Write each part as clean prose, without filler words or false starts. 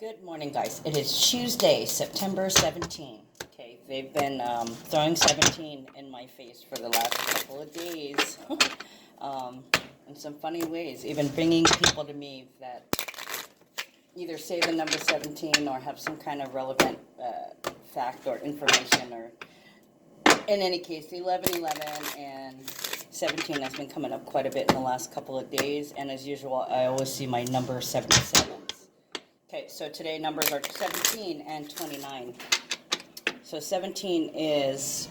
Good morning, guys. It is Tuesday, September 17. Okay, they've been throwing 17 in my face for the last couple of days in some funny ways, even bringing people to me that either say the number 17 or have some kind of relevant fact or information, or in any case, 1111 and 17 has been coming up quite a bit in the last couple of days, and as usual, I always see my number 77. Okay, so today numbers are 17 and 29. So 17 is,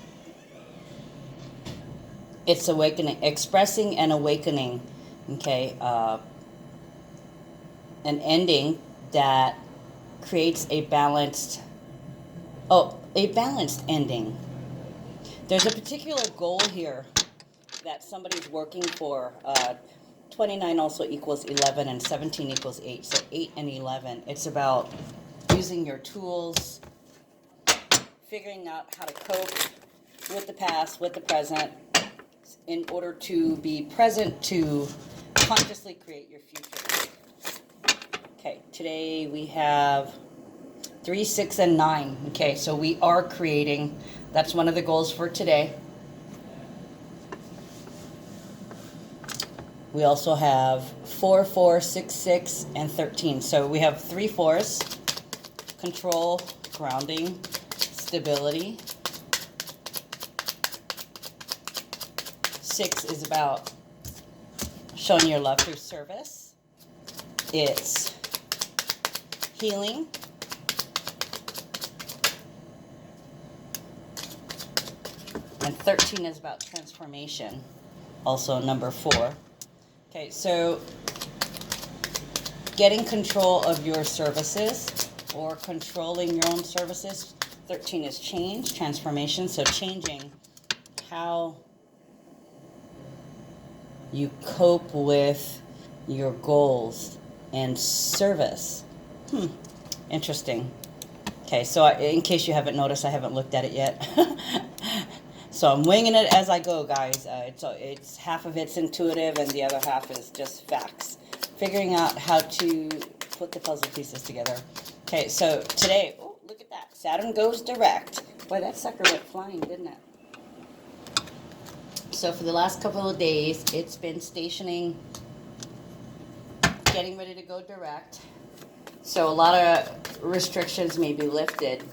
it's awakening, expressing and awakening, okay, an ending that creates a balanced ending. There's a particular goal here that somebody's working for. 29 also equals 11 and 17 equals 8. So 8 and 11. It's about using your tools, figuring out how to cope with the past, with the present, in order to be present to consciously create your future. Okay, today we have 3, 6, and 9. Okay, so we are creating. That's one of the goals for today. We also have 4, 4, 6, 6, and 13. So we have 3 4s, control, grounding, stability. 6 is about showing your love through service. It's healing. And 13 is about transformation, also number 4. Okay, so getting control of your services or controlling your own services. 13 is change, transformation, so changing how you cope with your goals and service. Interesting. Okay, so in case you haven't noticed, I haven't looked at it yet. So I'm winging it as I go, guys. It's half of it's intuitive and the other half is just facts. Figuring out how to put the puzzle pieces together. Okay, so today, oh, look at that. Saturn goes direct. Boy, that sucker went flying, didn't it? So for the last couple of days, it's been stationing, getting ready to go direct. So a lot of restrictions may be lifted.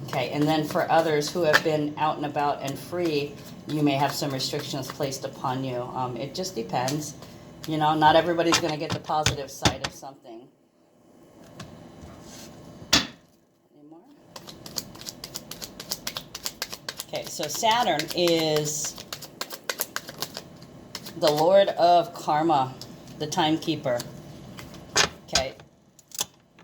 Okay, and then for others who have been out and about and free, you may have some restrictions placed upon you. It just depends. You know, not everybody's going to get the positive side of something. Any more? Okay, so Saturn is the Lord of Karma, the timekeeper. Okay,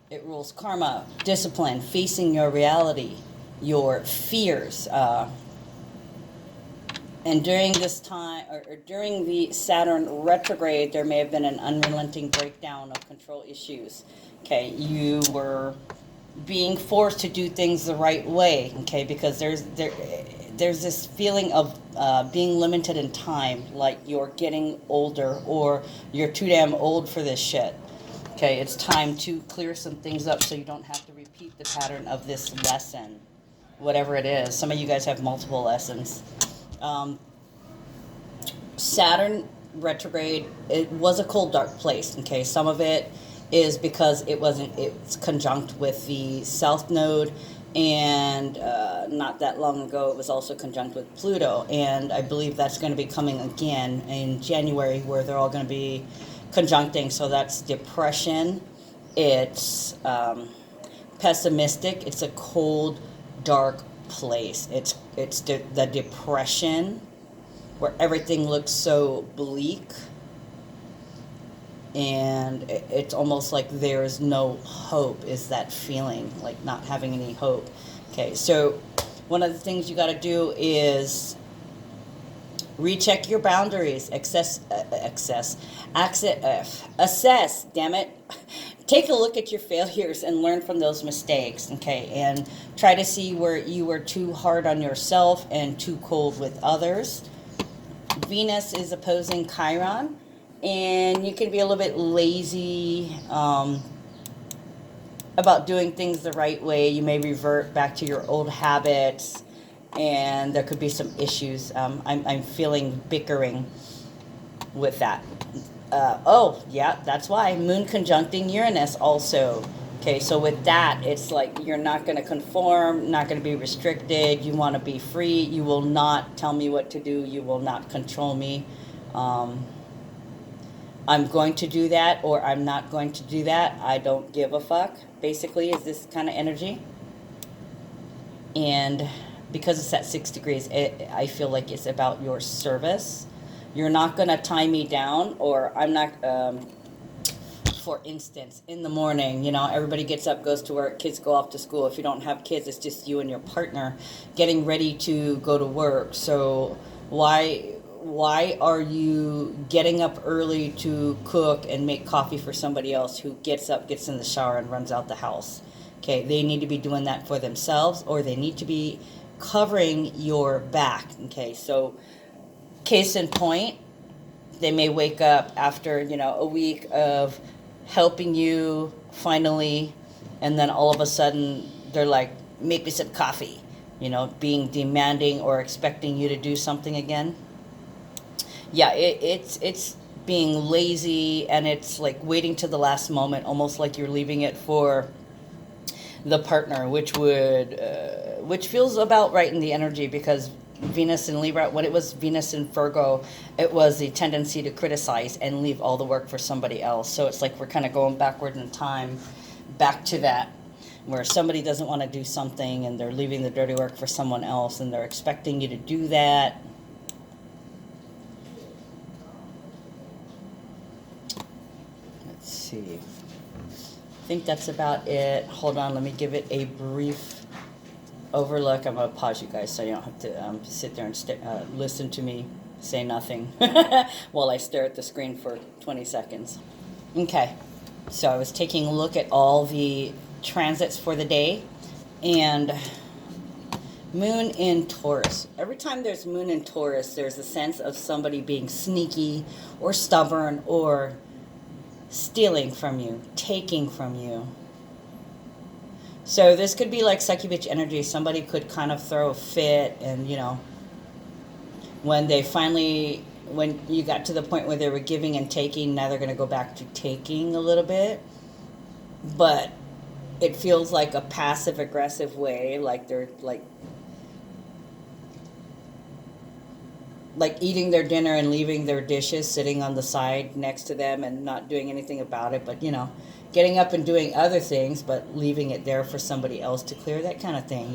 it rules karma, discipline, facing your reality, your fears, and during this time, or during the Saturn retrograde, there may have been an unrelenting breakdown of control issues. Okay, you were being forced to do things the right way. Okay, because there's this feeling of being limited in time, like you're getting older or you're too damn old for this shit. Okay, it's time to clear some things up so you don't have to repeat the pattern of this lesson, whatever it is. Some of you guys have multiple lessons. Saturn retrograde, it was a cold, dark place. Okay, some of it is because it's conjunct with the South Node, and not that long ago it was also conjunct with Pluto, and I believe that's going to be coming again in January, where they're all going to be conjuncting. So that's depression, it's pessimistic, it's a cold, dark place. It's the depression where everything looks so bleak, and it's almost like there's no hope, is that feeling, like not having any hope. Okay, so one of the things you got to do is recheck your boundaries, assess, damn it. Take a look at your failures and learn from those mistakes, okay? And try to see where you were too hard on yourself and too cold with others. Venus is opposing Chiron, and you can be a little bit lazy, about doing things the right way. You may revert back to your old habits, and there could be some issues. I'm feeling bickering with that. Oh, yeah, that's why. Moon conjuncting Uranus also. Okay, so with that, it's like you're not going to conform, not going to be restricted. You want to be free. You will not tell me what to do. You will not control me. I'm going to do that or I'm not going to do that. I don't give a fuck, basically, is this kind of energy. And because it's at 6 degrees, I feel like it's about your service. You're not going to tie me down, or I'm not, for instance, in the morning, everybody gets up, goes to work, kids go off to school. If you don't have kids, it's just you and your partner getting ready to go to work. So why are you getting up early to cook and make coffee for somebody else who gets up, gets in the shower, and runs out the house? Okay, they need to be doing that for themselves, or they need to be covering your back. Okay, so case in point, they may wake up after, a week of helping you finally, and then all of a sudden they're like, make me some coffee, being demanding or expecting you to do something again. Yeah, it's being lazy, and it's like waiting to the last moment, almost like you're leaving it for the partner, which feels about right in the energy, because Venus in Libra, when it was Venus in Virgo, it was the tendency to criticize and leave all the work for somebody else. So it's like we're kind of going backward in time, back to that, where somebody doesn't want to do something and they're leaving the dirty work for someone else, and they're expecting you to do that. Let's see. I think that's about it. Hold on, let me give it a brief overlook. I'm going to pause you guys so you don't have to sit there and listen to me say nothing while I stare at the screen for 20 seconds. Okay, so I was taking a look at all the transits for the day, and Moon in Taurus. Every time there's Moon in Taurus, there's a sense of somebody being sneaky or stubborn or stealing from you, taking from you. So this could be like succubus energy. Somebody could kind of throw a fit, and when you got to the point where they were giving and taking, now they're going to go back to taking a little bit. But it feels like a passive aggressive way, like they're like eating their dinner and leaving their dishes sitting on the side next to them and not doing anything about it, but getting up and doing other things but leaving it there for somebody else to clear, that kind of thing.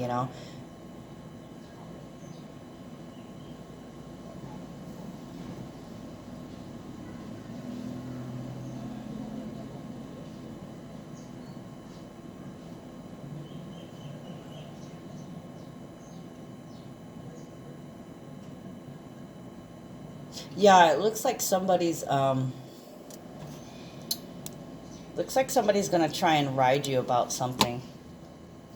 Yeah, it looks like somebody's gonna try and ride you about something.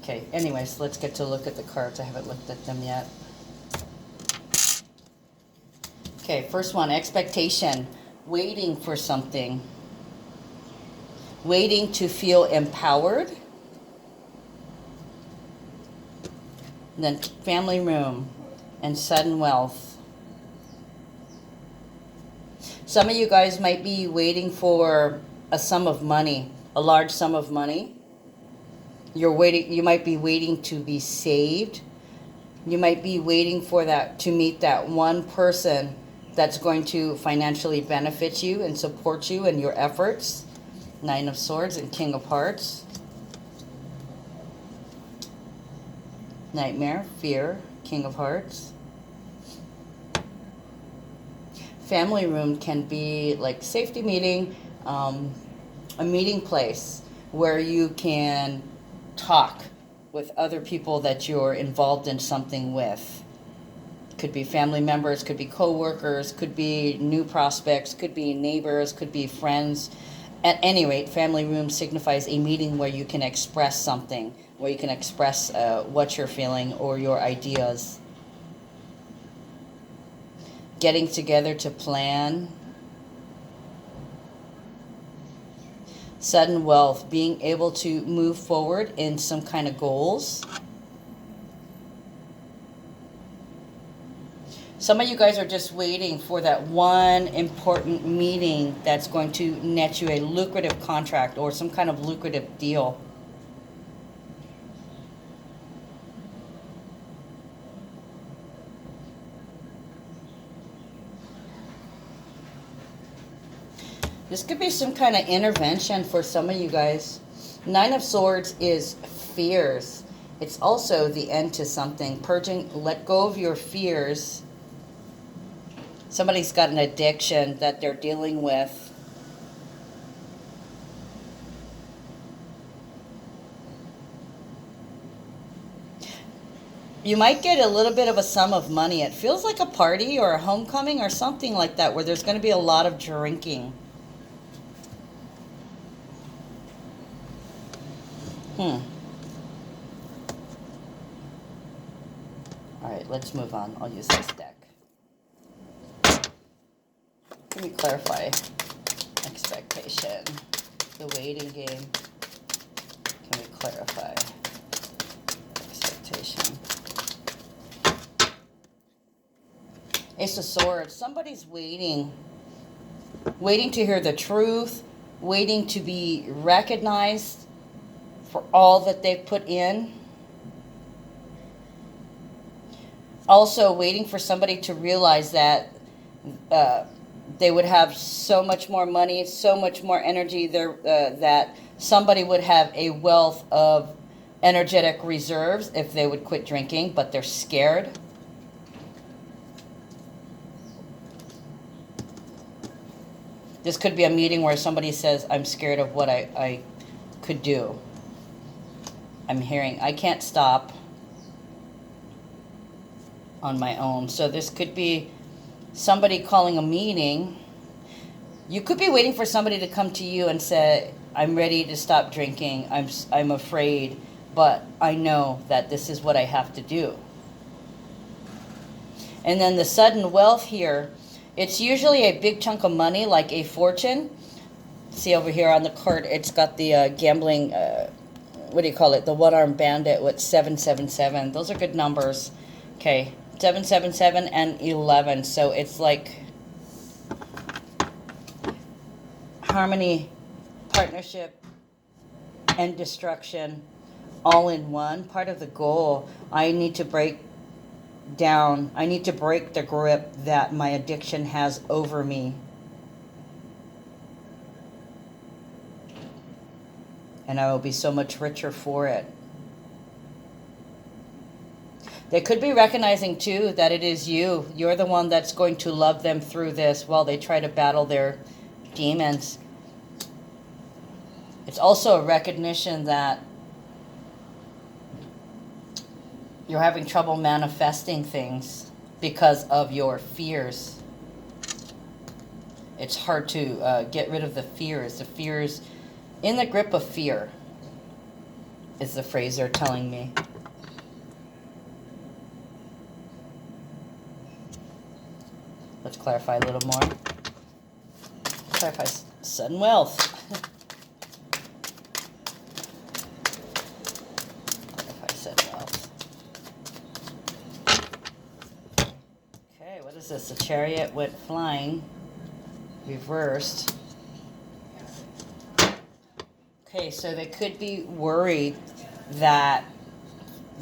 Okay, anyways, let's get to look at the cards. I haven't looked at them yet. Okay, first one, expectation. Waiting for something. Waiting to feel empowered. And then family room and sudden wealth. Some of you guys might be waiting for a sum of money, a large sum of money. You might be waiting to be saved. You might be waiting for that, to meet that one person that's going to financially benefit you and support you in your efforts. Nine of Swords and King of Hearts. Nightmare, fear, King of Hearts. Family room can be like safety meeting, a meeting place where you can talk with other people that you're involved in something with. Could be family members, could be co-workers, could be new prospects, could be neighbors, could be friends. At any rate, family room signifies a meeting where you can express something, where you can express what you're feeling or your ideas. Getting together to plan. Sudden wealth, being able to move forward in some kind of goals. Some of you guys are just waiting for that one important meeting that's going to net you a lucrative contract or some kind of lucrative deal. This could be some kind of intervention for some of you guys. Nine of Swords is fears. It's also the end to something. Purging, let go of your fears. Somebody's got an addiction that they're dealing with. You might get a little bit of a sum of money. It feels like a party or a homecoming or something like that where there's going to be a lot of drinking. All right, let's move on. I'll use this deck. Let me clarify expectation. The waiting game. Can we clarify expectation? Ace of Swords. Somebody's waiting. Waiting to hear the truth. Waiting to be recognized for all that they've put in. Also waiting for somebody to realize that they would have so much more money, so much more energy there, that somebody would have a wealth of energetic reserves if they would quit drinking, but they're scared. This could be a meeting where somebody says, I'm scared of what I could do. I'm hearing, I can't stop on my own. So this could be somebody calling a meeting. You could be waiting for somebody to come to you and say, I'm ready to stop drinking. I'm afraid, but I know that this is what I have to do. And then the sudden wealth here, it's usually a big chunk of money, like a fortune. See over here on the card, it's got the gambling, what do you call it? The one-armed bandit with 777. Those are good numbers. Okay, 777 and 11. So it's like harmony, partnership, and destruction all in one. Part of the goal, I need to break down. I need to break the grip that my addiction has over me. And I will be so much richer for it. They could be recognizing, too, that it is you. You're the one that's going to love them through this while they try to battle their demons. It's also a recognition that you're having trouble manifesting things because of your fears. It's hard to get rid of the fears. The fears, in the grip of fear, is the phrase they're telling me. Let's clarify a little more. Clarify sudden wealth. Clarify sudden wealth. Okay, what is this? The chariot went flying. Reversed. Okay, so they could be worried that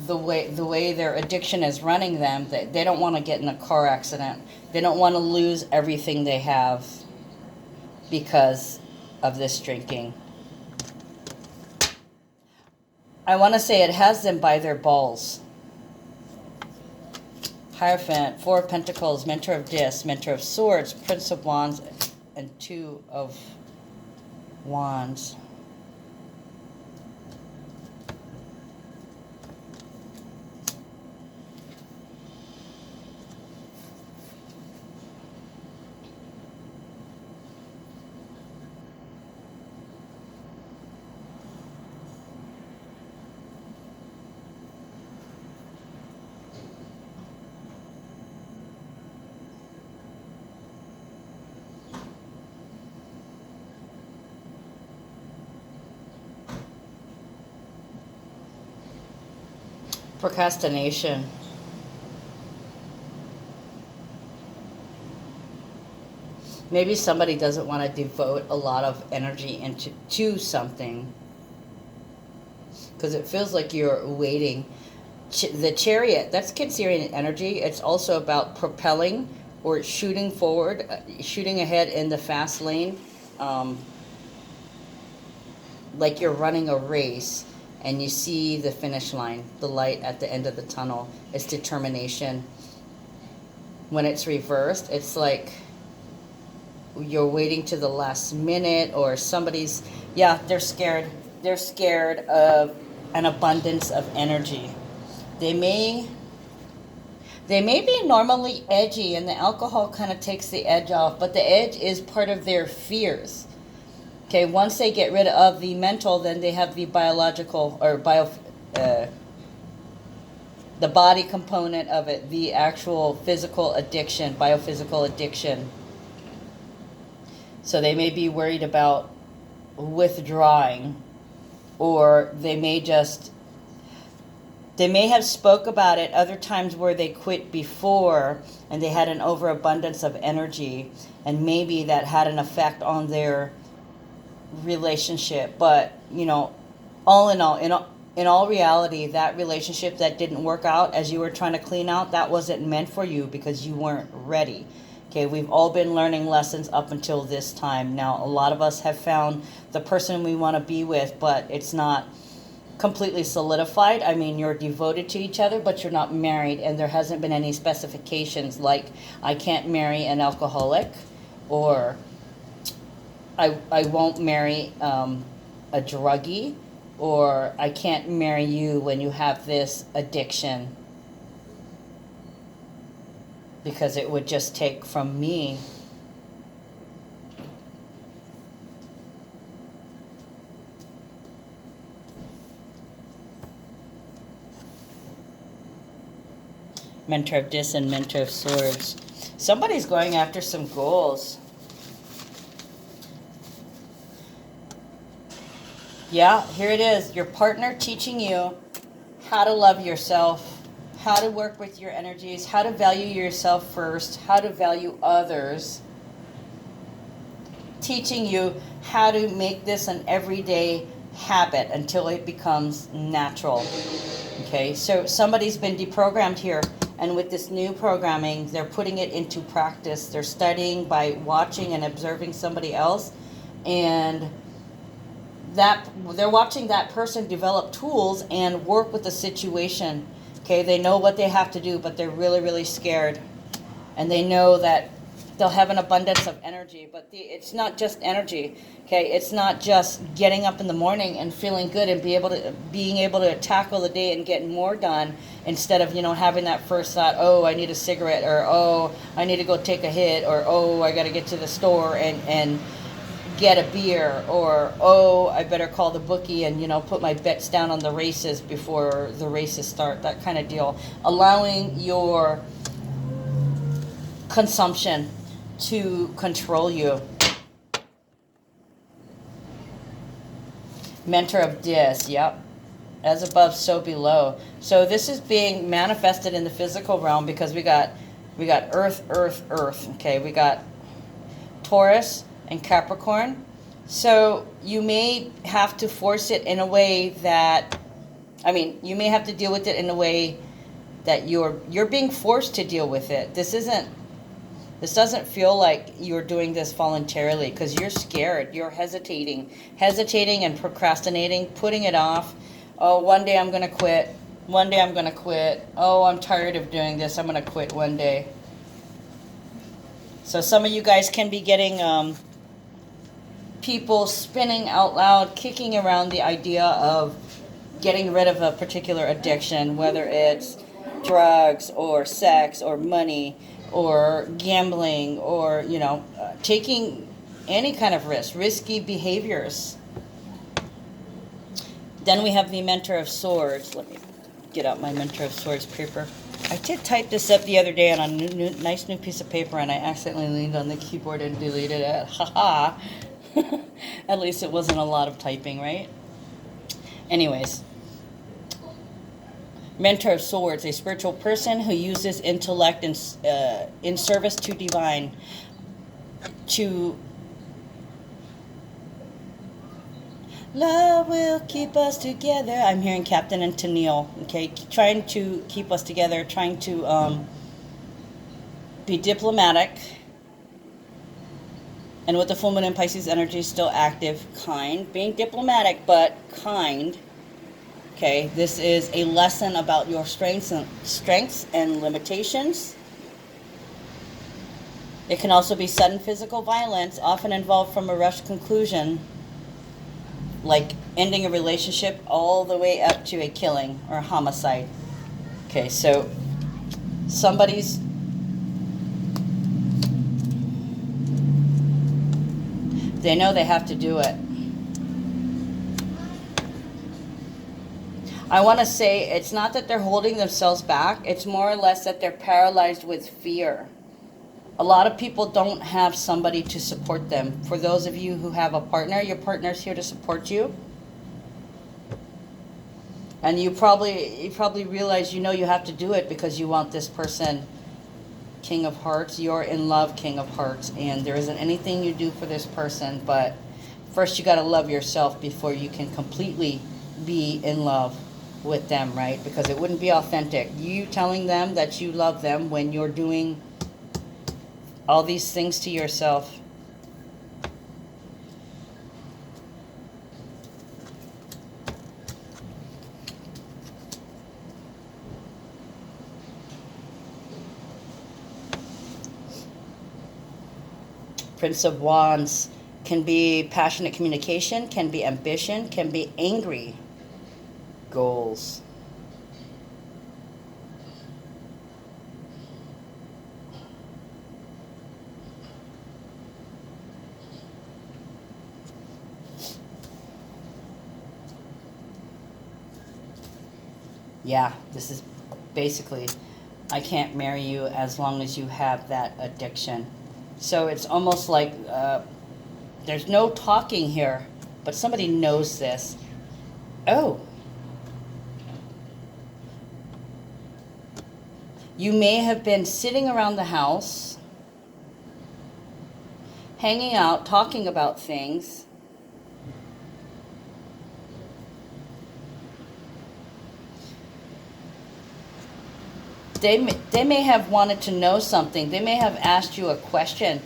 the way their addiction is running them, they don't want to get in a car accident. They don't want to lose everything they have because of this drinking. I want to say it has them by their balls. Hierophant, Four of Pentacles, Mentor of Discs, Mentor of Swords, Prince of Wands, and Two of Wands. Procrastination. Maybe somebody doesn't want to devote a lot of energy to something because it feels like you're waiting. The chariot, that's Cancerian energy. It's also about propelling or shooting forward, shooting ahead in the fast lane, like you're running a race and you see the finish line, the light at the end of the tunnel. It's determination. When it's reversed, it's like you're waiting to the last minute, or somebody's, yeah, they're scared. They're scared of an abundance of energy. They may be normally edgy, and the alcohol kind of takes the edge off, but the edge is part of their fears. Okay, once they get rid of the mental, then they have the biological or the body component of it, the actual physical addiction, biophysical addiction. So they may be worried about withdrawing, or they may have spoke about it other times where they quit before and they had an overabundance of energy, and maybe that had an effect on their relationship. But all in all reality, that relationship that didn't work out as you were trying to clean out, that wasn't meant for you because you weren't ready. Okay, we've all been learning lessons up until this time. Now, a lot of us have found the person we want to be with, but it's not completely solidified. I mean, you're devoted to each other, but you're not married, and there hasn't been any specifications like I can't marry an alcoholic, or I won't marry a druggie, or I can't marry you when you have this addiction, because it would just take from me. Mentor of Dis and Mentor of Swords. Somebody's going after some goals. Yeah, here it is. Your partner teaching you how to love yourself, how to work with your energies, how to value yourself first, how to value others. Teaching you how to make this an everyday habit until it becomes natural. Okay, so somebody's been deprogrammed here, and with this new programming, they're putting it into practice. They're studying by watching and observing somebody else, and that they're watching that person develop tools and work with the situation. Okay, they know what they have to do, but they're really, really scared. And they know that they'll have an abundance of energy, but it's not just energy. Okay, it's not just getting up in the morning and feeling good and being able to tackle the day and get more done, instead of having that first thought, oh, I need a cigarette, or oh, I need to go take a hit, or oh, I got to get to the store and get a beer, or oh, I better call the bookie and put my bets down on the races before the races start. That kind of deal. Allowing your consumption to control you. Mentor of Dis, yep. As above, so below. So this is being manifested in the physical realm, because we got Earth, Earth, Earth. Okay, we got Taurus and Capricorn. So you may have to force it in a way that, you may have to deal with it in a way that you're being forced to deal with it. This doesn't feel like you're doing this voluntarily, because you're scared. You're hesitating and procrastinating, putting it off. Oh, one day I'm going to quit. One day I'm going to quit. Oh, I'm tired of doing this. I'm going to quit one day. So some of you guys can be getting people spinning out loud, kicking around the idea of getting rid of a particular addiction, whether it's drugs or sex or money or gambling, or taking any kind of risky behaviors. Then we have the Mentor of Swords. Let me get out my Mentor of Swords paper. I did type this up the other day on a nice new piece of paper, and I accidentally leaned on the keyboard and deleted it. Haha. At least it wasn't a lot of typing, right? Anyways. Mentor of Swords, a spiritual person who uses intellect in service to divine, to love will keep us together. I'm hearing Captain and Tennille, okay, trying to keep us together, trying to be diplomatic, and with the full moon in Pisces energy still active, kind, being diplomatic but kind. Okay, this is a lesson about your strengths and limitations. It can also be sudden physical violence, often involved from a rushed conclusion, like ending a relationship, all the way up to a killing or a homicide. Okay, so somebody's they know they have to do it. I want to say it's not that they're holding themselves back. It's more or less that they're paralyzed with fear. A lot of people don't have somebody to support them. For those of you who have a partner, your partner's here to support you. And you probably realize you have to do it because you want this person, King of Hearts. You're in love, King of Hearts, and there isn't anything you do for this person, but first you got to love yourself before you can completely be in love with them, right? Because it wouldn't be authentic. You telling them that you love them when you're doing all these things to yourself. Prince of Wands can be passionate communication, can be ambition, can be angry goals. Yeah, this is basically, I can't marry you as long as you have that addiction. So it's almost like there's no talking here, but somebody knows this. Oh. You may have been sitting around the house, hanging out, talking about things. They may have wanted to know something. They may have asked you a question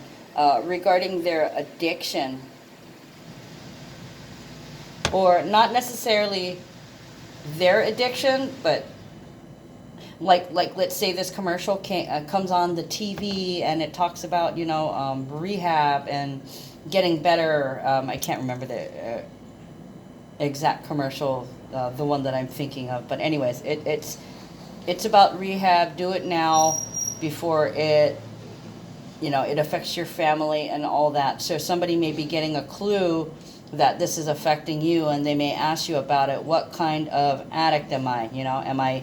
regarding their addiction. Or not necessarily their addiction, but like let's say this commercial comes on the TV and it talks about, rehab and getting better. I can't remember the exact commercial, the one that I'm thinking of. But anyways, it's about rehab. Do it now before it affects your family and all that. So somebody may be getting a clue that this is affecting you, and they may ask you about it. What kind of addict am I? Am I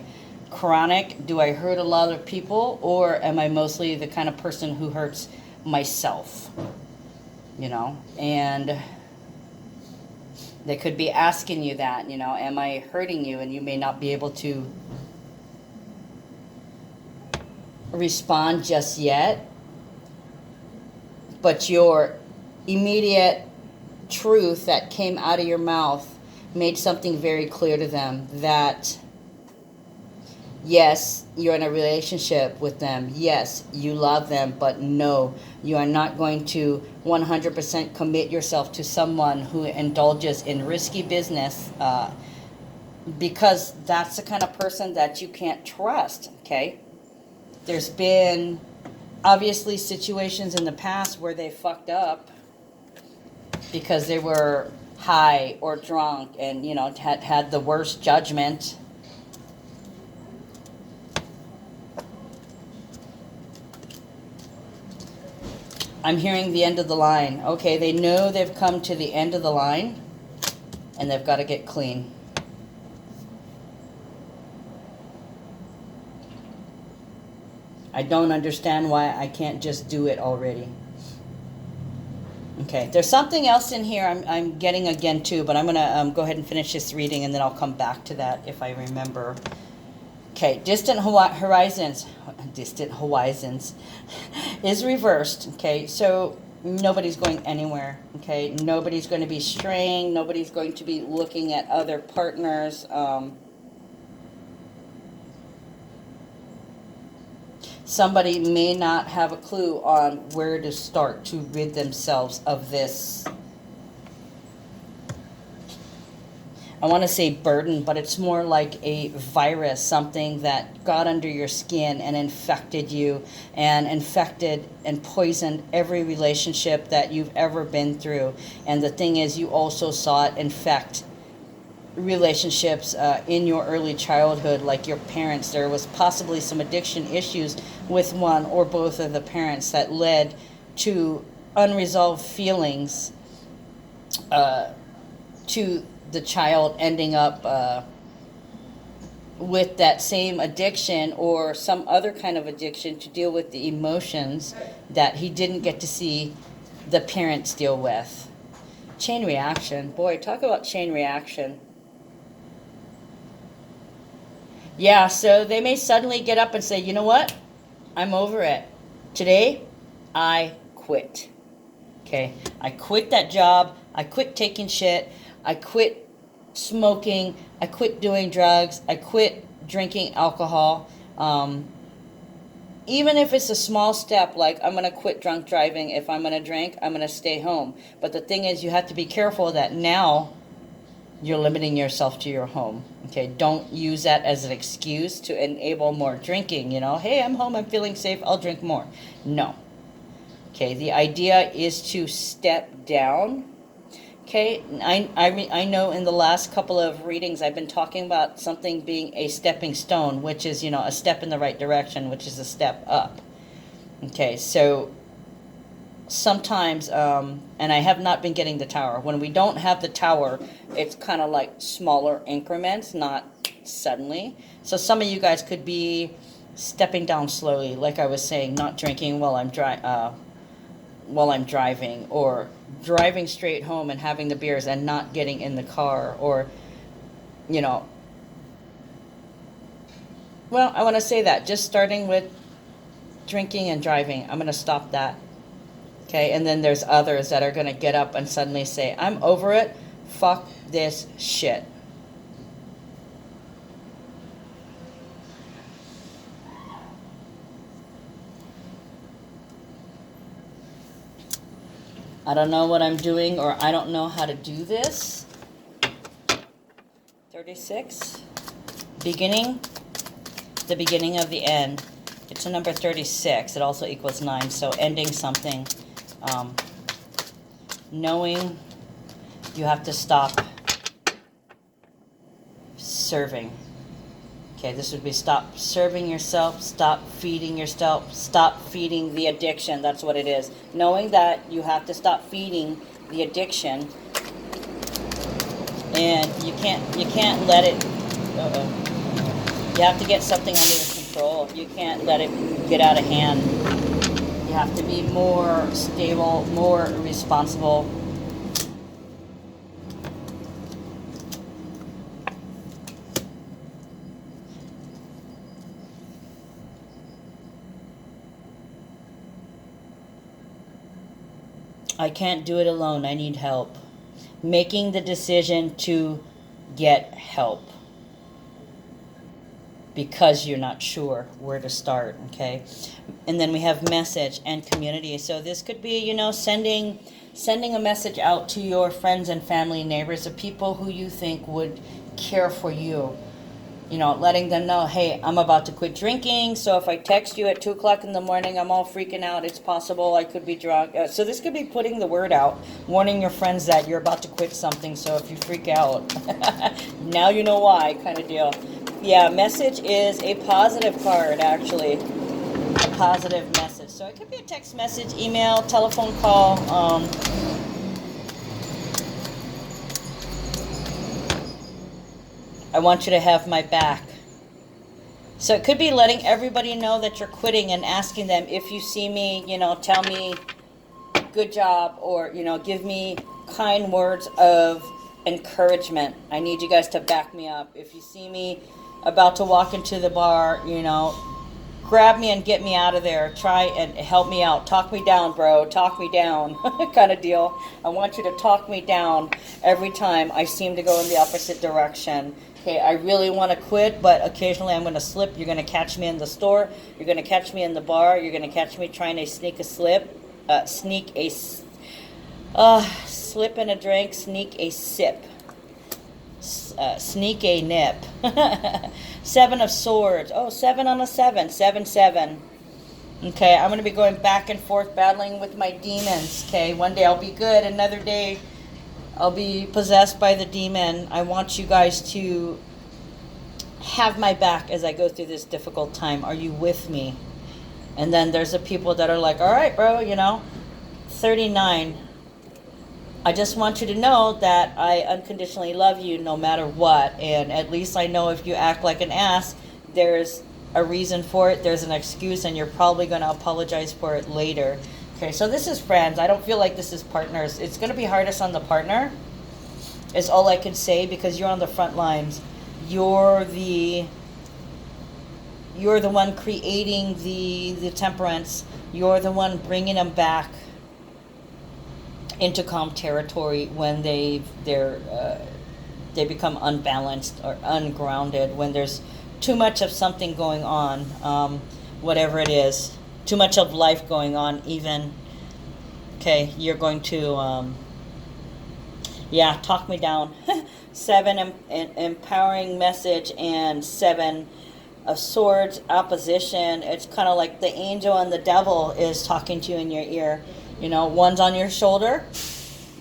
chronic? Do I hurt a lot of people? Or am I mostly the kind of person who hurts myself? And they could be asking you that, am I hurting you? And you may not be able to respond just yet, but your immediate truth that came out of your mouth made something very clear to them, that yes, you're in a relationship with them, yes, you love them, but no, you are not going to 100% commit yourself to someone who indulges in risky business, because that's the kind of person that you can't trust. Okay, there's been obviously situations in the past where they fucked up because they were high or drunk and had the worst judgment. I'm hearing the end of the line. Okay, they know they've come to the end of the line and they've got to get clean. I don't understand why I can't just do it already. Okay, there's something else in here I'm getting again too, but I'm going to go ahead and finish this reading and then I'll come back to that if I remember. Okay, distant horizons is reversed. Okay, so nobody's going anywhere. Okay, nobody's going to be straying. Nobody's going to be looking at other partners. Somebody may not have a clue on where to start to rid themselves of this, I want to say burden, but it's more like a virus, something that got under your skin and infected you and infected and poisoned every relationship that you've ever been through. And the thing is, you also saw it infect relationships in your early childhood, like your parents. There was possibly some addiction issues with one or both of the parents that led to unresolved feelings to the child ending up with that same addiction or some other kind of addiction to deal with the emotions that he didn't get to see the parents deal with. Chain reaction. Boy, talk about chain reaction. Yeah, so they may suddenly get up and say, you know what? I'm over it. Today, I quit. Okay, I quit that job. I quit taking shit. I quit smoking, I quit doing drugs, I quit drinking alcohol. Even if it's a small step, like I'm going to quit drunk driving, if I'm going to drink, I'm going to stay home. But the thing is, you have to be careful that now you're limiting yourself to your home. Okay, don't use that as an excuse to enable more drinking. You know, hey, I'm home, I'm feeling safe, I'll drink more. No. Okay, the idea is to step down. Okay, I know in the last couple of readings I've been talking about something being a stepping stone, which is, you know, a step in the right direction, which is a step up. Okay, so sometimes, and I have not been getting the tower. When we don't have the tower, it's kind of like smaller increments, not suddenly. So some of you guys could be stepping down slowly, like I was saying, not drinking while I'm driving, or driving straight home and having the beers and not getting in the car, or, you know, well, I want to say that just starting with drinking and driving, I'm going to stop that. Okay, and then there's others that are going to get up and suddenly say, I'm over it, fuck this shit. I don't know what I'm doing, or I don't know how to do this. 36. Beginning. The beginning of the end. It's a number 36. It also equals 9. So ending something. Knowing you have to stop serving. Okay, this would be stop serving yourself, stop feeding yourself, stop feeding the addiction. That's what it is. Knowing that you have to stop feeding the addiction, and you can't let it. You have to get something under control. You can't let it get out of hand. You have to be more stable, more responsible. I can't do it alone. I need help. Making the decision to get help because you're not sure where to start, okay? And then we have message and community. So this could be, you know, sending a message out to your friends and family, neighbors, the people who you think would care for you. You know, letting them know, hey, I'm about to quit drinking, so if I text you at 2 o'clock in the morning, I'm all freaking out, it's possible I could be drunk. So this could be putting the word out, warning your friends that you're about to quit something, so if you freak out, now you know why, kind of deal. Yeah, message is a positive card, actually. A positive message. So it could be a text message, email, telephone call, I want you to have my back. So it could be letting everybody know that you're quitting and asking them, if you see me, you know, tell me good job, or, you know, give me kind words of encouragement. I need you guys to back me up. If you see me, about to walk into the bar, you know, grab me and get me out of there. Try and help me out. Talk me down, bro. Talk me down kind of deal. I want you to talk me down every time I seem to go in the opposite direction. Okay, I really want to quit, but occasionally I'm going to slip. You're going to catch me in the store. You're going to catch me in the bar. You're going to catch me trying to sneak a slip in a drink, sneak a sip. Sneak a nip. 7 of swords. Oh, 7 on a 7. 7, 7. Okay, I'm going to be going back and forth battling with my demons. Okay, one day I'll be good. Another day I'll be possessed by the demon. I want you guys to have my back as I go through this difficult time. Are you with me? And then there's the people that are like, all right, bro, you know, 39. I just want you to know that I unconditionally love you no matter what. And at least I know if you act like an ass, there's a reason for it. There's an excuse, and you're probably going to apologize for it later. Okay, so this is friends. I don't feel like this is partners. It's going to be hardest on the partner, is all I can say, because you're on the front lines. You're the one creating the temperance. You're the one bringing them back into calm territory when they become unbalanced or ungrounded, when there's too much of something going on, whatever it is, too much of life going on even. Okay, you're going to talk me down. 7 empowering message, and 7 of swords opposition. It's kind of like the angel and the devil is talking to you in your ear. You know, one's on your shoulder.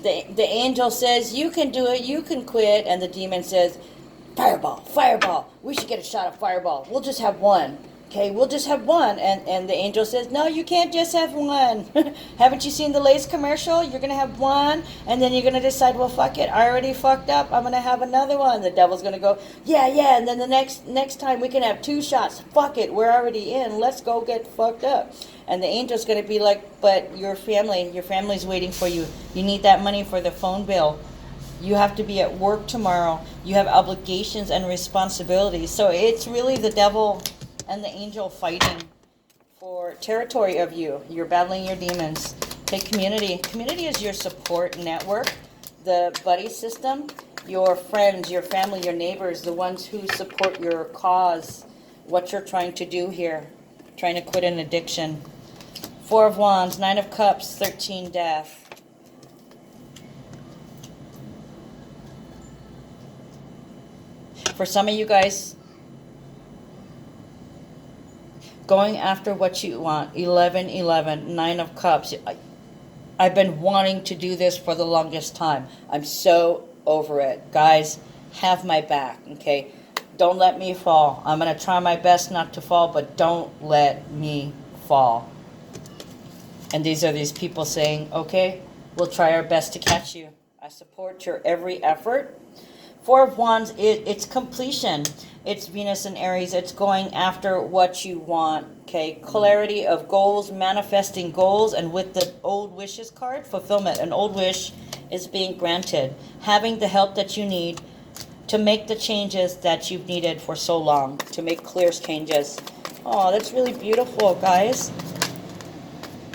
The angel says, you can do it, you can quit. And the demon says, fireball, fireball. We should get a shot of fireball. We'll just have one. Okay, we'll just have one. And the angel says, no, you can't just have one. Haven't you seen the Lay's commercial? You're going to have one, and then you're going to decide, well, fuck it. I already fucked up. I'm going to have another one. The devil's going to go, yeah. And then the next time we can have 2 shots. Fuck it. We're already in. Let's go get fucked up. And the angel's going to be like, but your family's waiting for you. You need that money for the phone bill. You have to be at work tomorrow. You have obligations and responsibilities. So it's really the devil and the angel fighting for territory of you. You're battling your demons. Take community. Community is your support network, the buddy system, your friends, your family, your neighbors, the ones who support your cause, what you're trying to do here, trying to quit an addiction. 4 of Wands, 9 of Cups, 13 Death. For some of you guys, going after what you want. 11, 11, 9 of Cups. I've been wanting to do this for the longest time. I'm so over it. Guys, have my back, okay? Don't let me fall. I'm going to try my best not to fall, but don't let me fall. And these are these people saying, okay, we'll try our best to catch you. I support your every effort. 4 of Wands, it's completion. It's Venus and Aries. It's going after what you want. Okay, clarity of goals, manifesting goals, and with the old wishes card, fulfillment. An old wish is being granted. Having the help that you need to make the changes that you've needed for so long, to make clear changes. Oh, that's really beautiful, guys.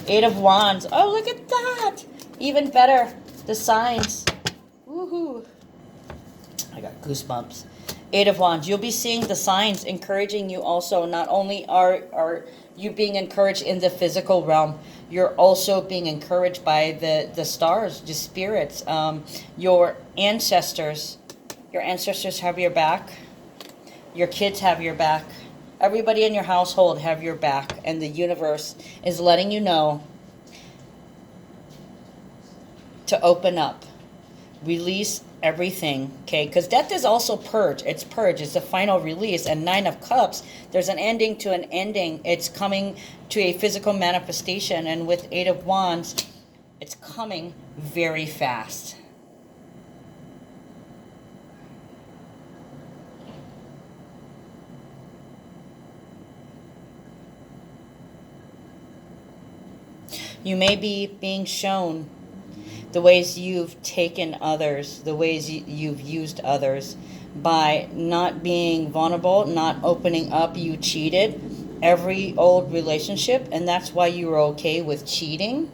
8 of Wands. Oh, look at that. Even better, the signs. Woohoo. I got goosebumps. 8 of Wands. You'll be seeing the signs encouraging you also. Not only are you being encouraged in the physical realm, you're also being encouraged by the stars, the spirits, your ancestors. Your ancestors have your back. Your kids have your back. Everybody in your household have your back. And the universe is letting you know to open up. Release everything, okay? Because death is also purge. It's purge. It's a final release. And 9 of Cups, there's an ending to an ending. It's coming to a physical manifestation. And with 8 of Wands, it's coming very fast. You may be being shown the ways you've taken others, the ways you've used others. by not being vulnerable, not opening up. You cheated every old relationship, and that's why you were okay with cheating,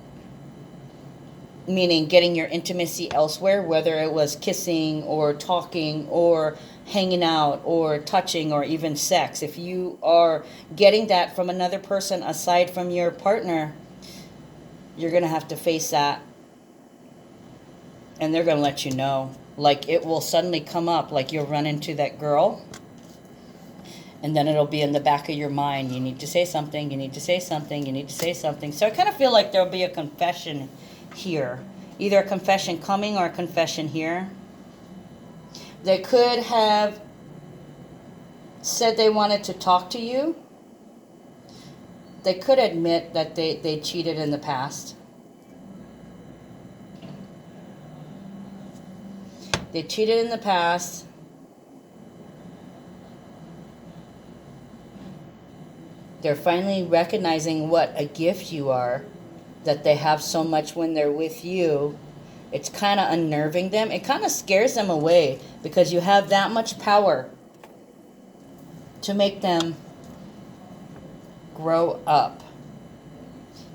meaning getting your intimacy elsewhere, whether it was kissing or talking or hanging out or touching or even sex. If you are getting that from another person aside from your partner, you're going to have to face that, and they're going to let you know. Like, it will suddenly come up, like you'll run into that girl, and then it'll be in the back of your mind. You need to say something, you need to say something, you need to say something. So I kind of feel like there'll be a confession here. Either a confession coming or a confession here. They could have said they wanted to talk to you. They could admit that they cheated in the past. They cheated in the past. They're finally recognizing what a gift you are, that they have so much when they're with you. It's kind of unnerving them. It kind of scares them away because you have that much power to make them grow up.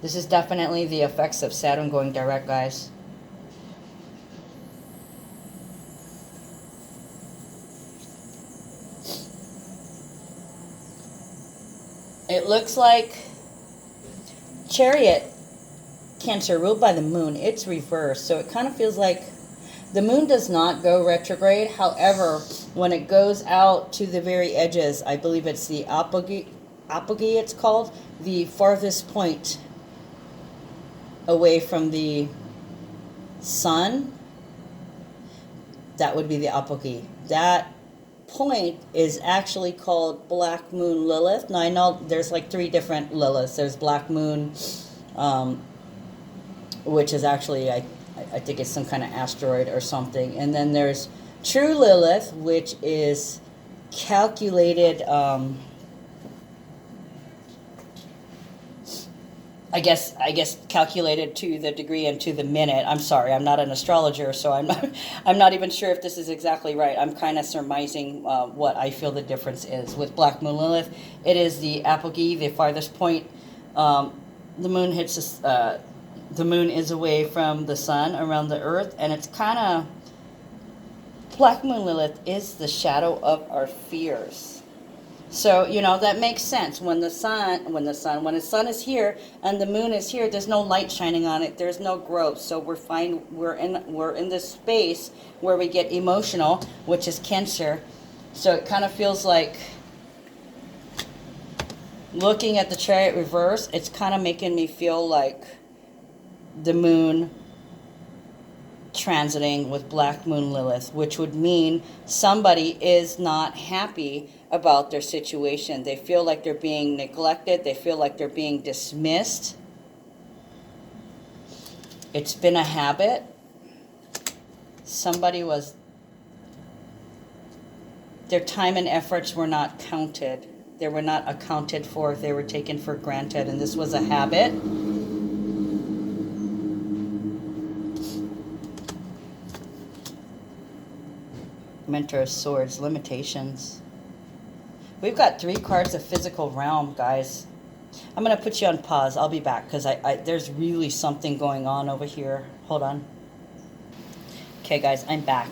This is definitely the effects of Saturn going direct, guys. It looks like Chariot, Cancer, ruled by the moon. It's reversed, so it kind of feels like the moon does not go retrograde. However, when it goes out to the very edges, I believe it's the apogee it's called, the farthest point away from the sun, that would be the apogee. That point is actually called Black Moon Lilith. Now I know there's like 3 different Liliths. There's Black Moon, which is actually, I think it's some kind of asteroid or something. And then there's True Lilith, which is calculated, I guess calculated to the degree and to the minute. I'm sorry, I'm not an astrologer, so I'm not even sure if this is exactly right. I'm kind of surmising what I feel the difference is. With Black Moon Lilith, it is the apogee, the farthest point. The moon hits us, the moon is away from the sun around the earth, and it's kind of, Black Moon Lilith is the shadow of our fears. So, you know, that makes sense. When the sun is here and the moon is here, there's no light shining on it. There's no growth. So we're in this space where we get emotional, which is Cancer. So it kind of feels like, looking at the Chariot reverse, it's kind of making me feel like the moon transiting with Black Moon Lilith, which would mean somebody is not happy about their situation. They feel like they're being neglected. They feel like they're being dismissed. It's been a habit. Their time and efforts were not counted. They were not accounted for. They were taken for granted, and this was a habit. Mentor of Swords, limitations. We've got 3 cards of physical realm, guys. I'm going to put you on pause. I'll be back because there's really something going on over here. Hold on. Okay, guys, I'm back.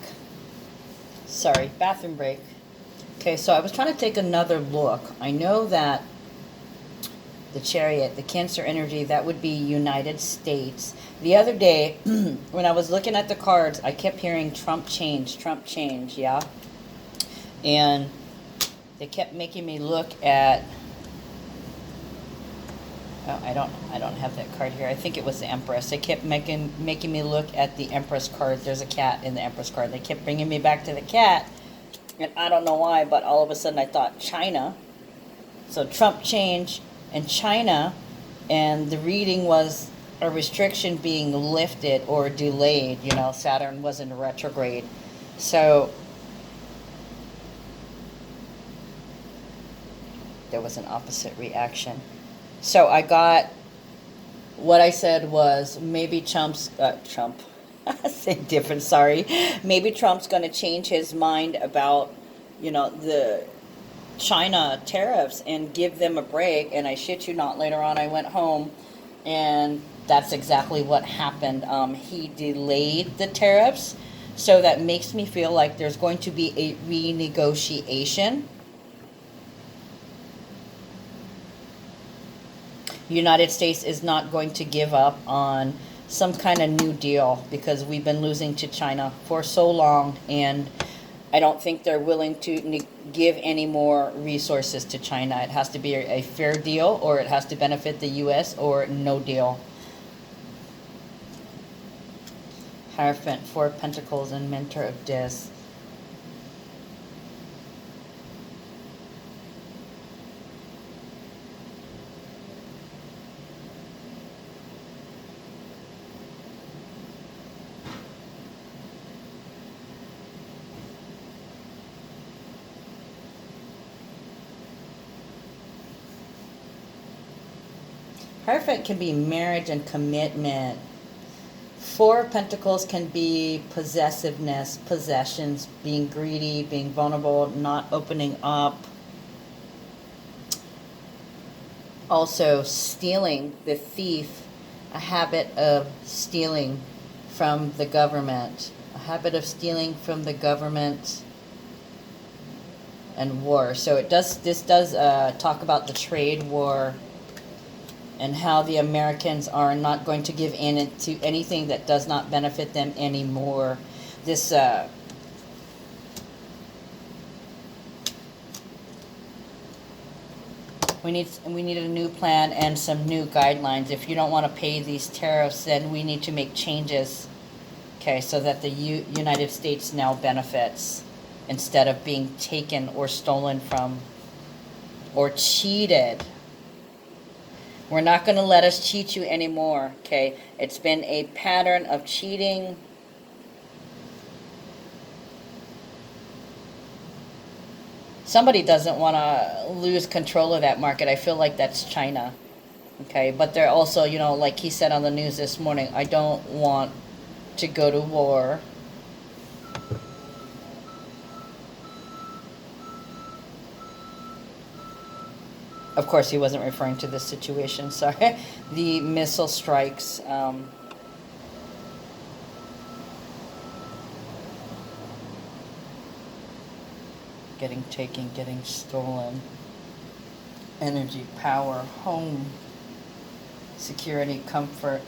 Sorry, bathroom break. Okay, so I was trying to take another look. I know that the Chariot, the Cancer energy, that would be United States. The other day, when I was looking at the cards, I kept hearing Trump change, yeah? And they kept making me look at, oh, I don't have that card here. I think it was the Empress. They kept making me look at the Empress card. There's a cat in the Empress card. They kept bringing me back to the cat, and I don't know why, but all of a sudden I thought China. So Trump change and China, and the reading was a restriction being lifted or delayed. You know, Saturn was in retrograde. So there was an opposite reaction. So I got, what I said was, maybe Trump, say different, sorry. Maybe Trump's going to change his mind about the China tariffs and give them a break. And I shit you not, later on I went home and that's exactly what happened. He delayed the tariffs, so that makes me feel like there's going to be a renegotiation. United States is not going to give up on some kind of new deal because we've been losing to China for so long, and I don't think they're willing to give any more resources to China. It has to be a fair deal, or it has to benefit the U.S., or no deal. Hierophant, Four of Pentacles, and Mentor of Death. Hierophant can be marriage and commitment. Four of Pentacles can be possessiveness, possessions, being greedy, being vulnerable, not opening up. Also, stealing, the thief, a habit of stealing from the government. A habit of stealing from the government and war. So this does talk about the trade war and how the Americans are not going to give in to anything that does not benefit them anymore. This we need a new plan and some new guidelines. If you don't want to pay these tariffs, then we need to make changes. Okay, so that the United States now benefits instead of being taken or stolen from or cheated. We're not going to let us cheat you anymore, okay? It's been a pattern of cheating. Somebody doesn't want to lose control of that market. I feel like that's China, okay? But they're also, like he said on the news this morning, I don't want to go to war. Of course, he wasn't referring to this situation, sorry. The missile strikes. Getting taken, getting stolen. Energy, power, home, security, comfort.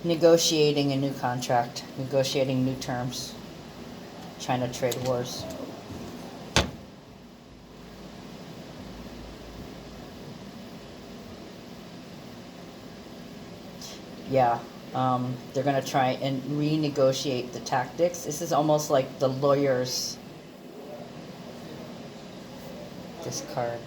Negotiating a new contract, negotiating new terms. China trade wars. Yeah, they're going to try and renegotiate the tactics. This is almost like the lawyers. This card.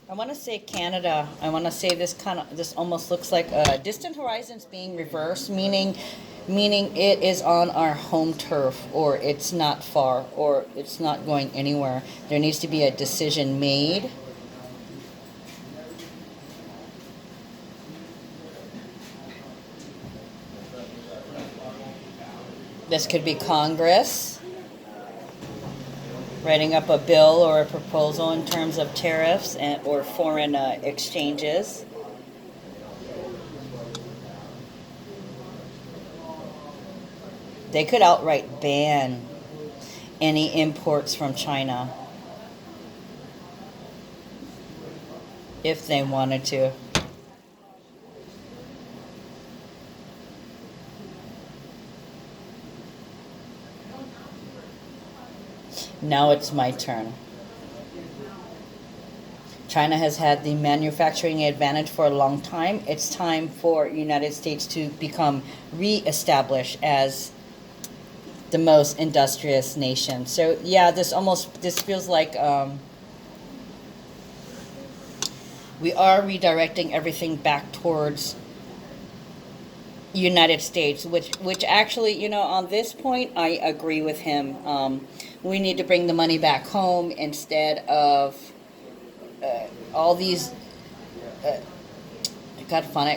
I want to say Canada. I want to say this almost looks like distant horizons being reversed, meaning it is on our home turf, or it's not far, or it's not going anywhere. There needs to be a decision made. This could be Congress writing up a bill or a proposal in terms of tariffs or foreign exchanges. They could outright ban any imports from China if they wanted to. Now it's my turn. China has had the manufacturing advantage for a long time. It's time for United States to become re-established as the most industrious nation. So yeah, this feels like we are redirecting everything back towards United States, which actually, you know, on this point, I agree with him. We need to bring the money back home instead of all these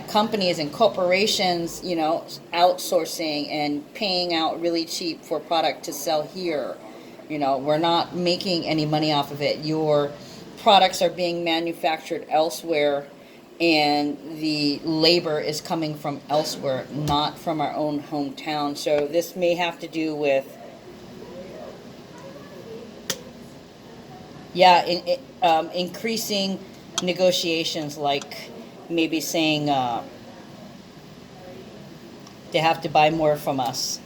companies and corporations, you know, outsourcing and paying out really cheap for product to sell here. You know, we're not making any money off of it. Your products are being manufactured elsewhere, and the labor is coming from elsewhere, not from our own hometown. So this may have to do with, yeah, increasing negotiations, like maybe saying they have to buy more from us.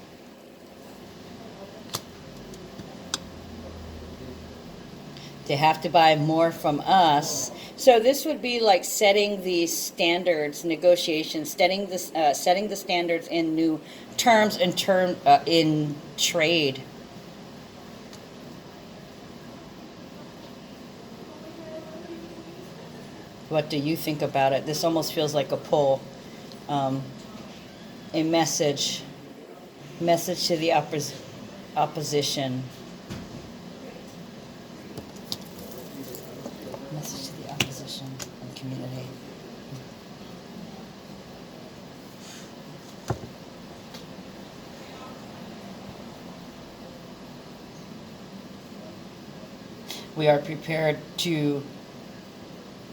They have to buy more from us. So this would be like setting the standards, negotiations, setting the standards in new terms in trade. What do you think about it? This almost feels like a pull, a message to the opposition. Message to the opposition and community. We are prepared to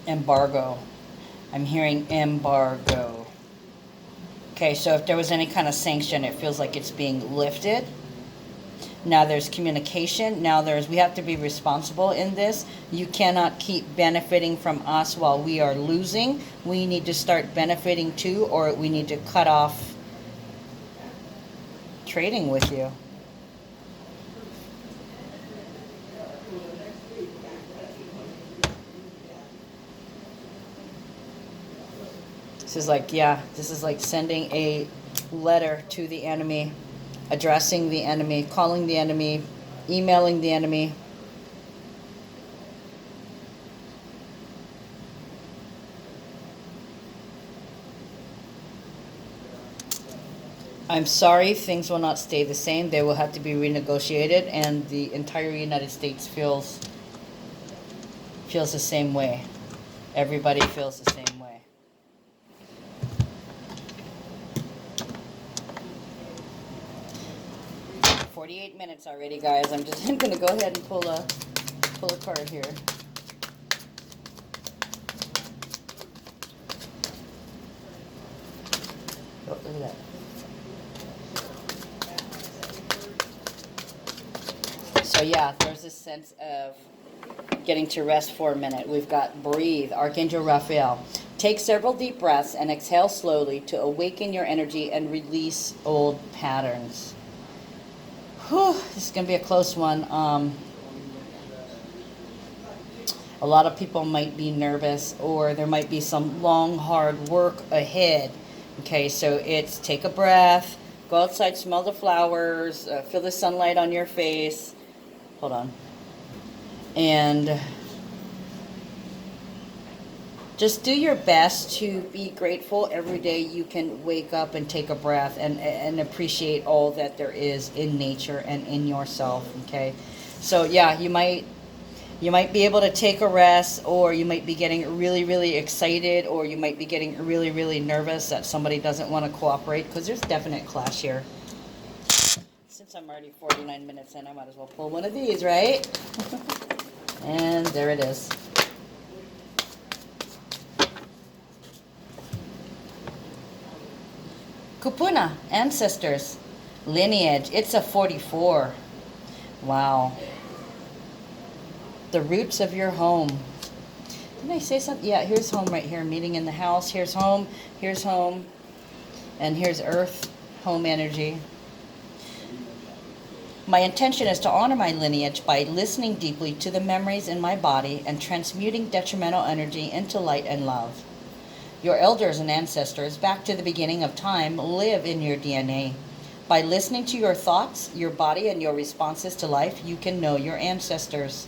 embargo. I'm hearing embargo. Okay, so if there was any kind of sanction, it feels like it's being lifted. Now there's communication. Now we have to be responsible in this. You cannot keep benefiting from us while we are losing. We need to start benefiting too, or we need to cut off trading with you. This is like sending a letter to the enemy, addressing the enemy, calling the enemy, emailing the enemy. I'm sorry, things will not stay the same. They will have to be renegotiated, and the entire United States feels the same way. Everybody feels the same way. "48 minutes already, guys. I'm going to go ahead and pull a card here. Oh, look at that. So yeah, there's this sense of getting to rest for a minute. We've got breathe, Archangel Raphael. Take several deep breaths and exhale slowly to awaken your energy and release old patterns. Whew, this is going to be a close one. A lot of people might be nervous, or there might be some long, hard work ahead. Okay, so it's take a breath, go outside, smell the flowers, feel the sunlight on your face. Hold on. And just do your best to be grateful every day. You can wake up and take a breath and appreciate all that there is in nature and in yourself. Okay, so yeah, you might be able to take a rest, or you might be getting really, really excited, or you might be getting really, really nervous that somebody doesn't want to cooperate, because there's definite clash here. Since I'm already 49 minutes in, I might as well pull one of these, right? And there it is. Kupuna, ancestors, lineage. It's a 44. Wow. The roots of your home. Didn't I say something? Yeah, here's home right here. Meeting in the house. Here's home, and here's earth, home energy. My intention is to honor my lineage by listening deeply to the memories in my body and transmuting detrimental energy into light and love. Your elders and ancestors, back to the beginning of time, live in your DNA. By listening to your thoughts, your body, and your responses to life, you can know your ancestors.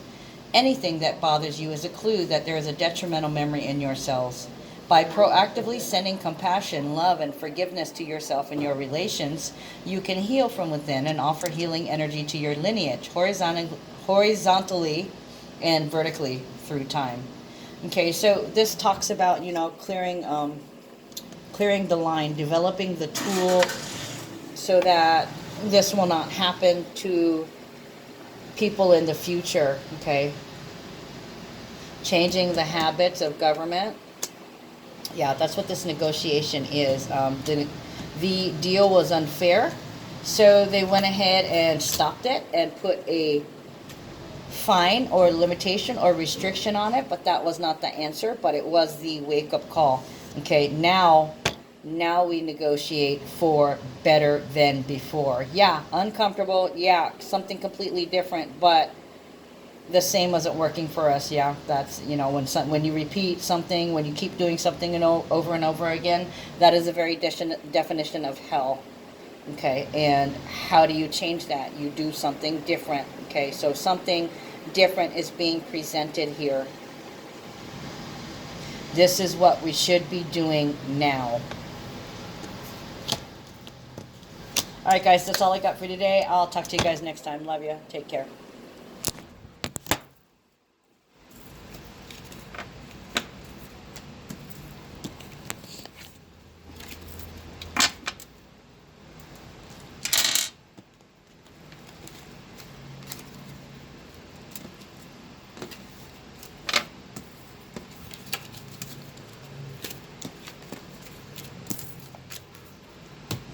Anything that bothers you is a clue that there is a detrimental memory in your cells. By proactively sending compassion, love, and forgiveness to yourself and your relations, you can heal from within and offer healing energy to your lineage, horizontally and vertically through time. Okay, so this talks about, clearing the line, developing the tool so that this will not happen to people in the future, okay? Changing the habits of government. Yeah, that's what this negotiation is. The deal was unfair, so they went ahead and stopped it and put a fine or limitation or restriction on it, but that was not the answer, but it was the wake-up call. Okay, now we negotiate for better than before. Yeah, uncomfortable. Yeah, something completely different, but the same wasn't working for us. Yeah, that's, when you repeat something, when you keep doing something over and over again, that is a very definition of hell. Okay, and how do you change that? You do something different. Okay, so something different is being presented here. This is what we should be doing now. All right, guys, that's all I got for today. I'll talk to you guys next time. Love you. Take care.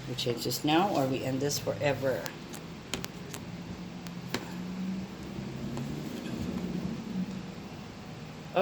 We change this now, or we end this forever.